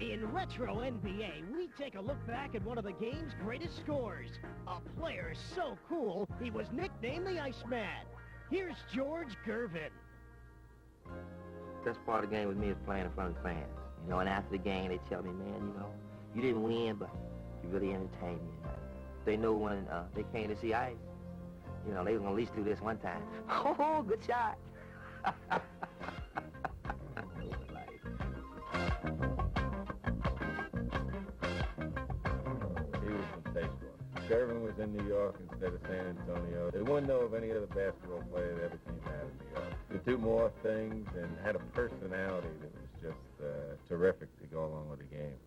In Retro NBA, we take a look back at one of the game's greatest scorers. A player so cool, he was nicknamed the Iceman. Here's George Gervin. Best part of the game with me is playing in front of fans. You know, and after the game, they tell me, man, you know, you didn't win, but you really entertained me. They know when they came to see Ice, you know, they were going to at least do this one time. Oh, good shot. Gervin was in New York instead of San Antonio. They wouldn't know of any other basketball player that ever came out of New York. Could do more things and had a personality that was just terrific to go along with the game.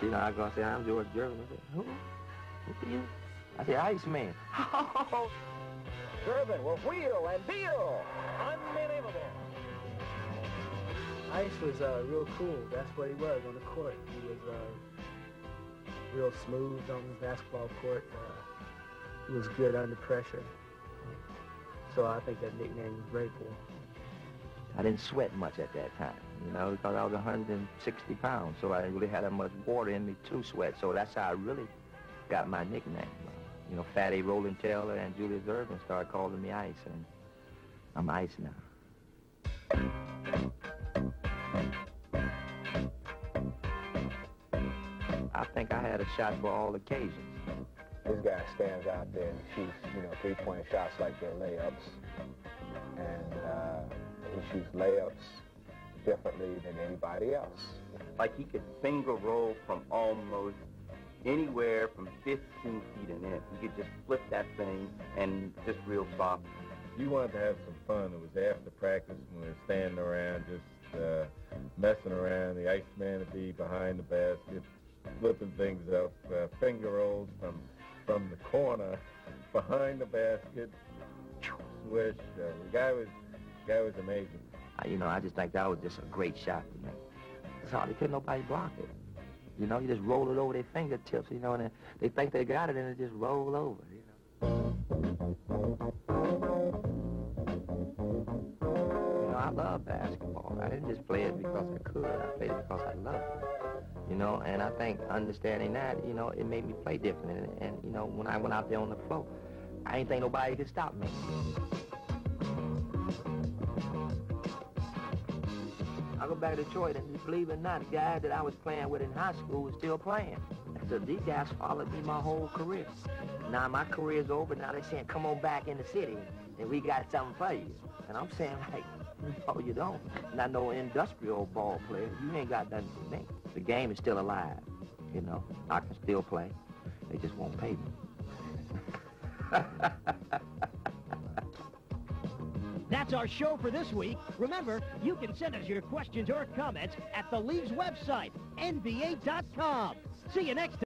You know, I go say, I'm George Gervin. I said, who? Who are you? I said, Iceman. Gervin will wheel and deal. Unbelievable. Ice was real cool. That's what he was on the court. He was real smooth on the basketball court. He was good under pressure. So I think that nickname was very cool. I didn't sweat much at that time, you know, because I was 160 pounds, so I didn't really have that much water in me to sweat. So that's how I really got my nickname. You know, Fatty Roland Taylor and Julius Gervin started calling me Ice, and I'm Ice now. I think I had a shot for all occasions. This guy stands out there and shoots, you know, three-point shots like they're layups. And he shoots layups differently than anybody else. Like he could finger roll from almost anywhere from 15 feet in it. He could just flip that thing and just real soft. You wanted to have some fun. It was after practice when we were standing around just messing around. The Iceman would be behind the basket, flipping things up, finger rolls from the corner behind the basket, swish. The guy was amazing. You know, I just think that was just a great shot for me. It's hardly could nobody block it. You know, you just roll it over their fingertips, you know, and they think they got it, and it just roll over, you know. You know, I love basketball. I didn't just play it because I could. I played it because I loved it. You know, and I think understanding that, you know, it made me play different. And you know, when I went out there on the floor, I didn't think nobody could stop me. I go back to Detroit, and believe it or not, the guys that I was playing with in high school was still playing. So these guys followed me my whole career. Now my career's over. Now they're saying, come on back in the city, and we got something for you. And I'm saying, like, no, you don't. Not no industrial ball player. You ain't got nothing for me. The game is still alive, you know. I can still play. They just won't pay me. That's our show for this week. Remember, you can send us your questions or comments at the league's website, nba.com. See you next time.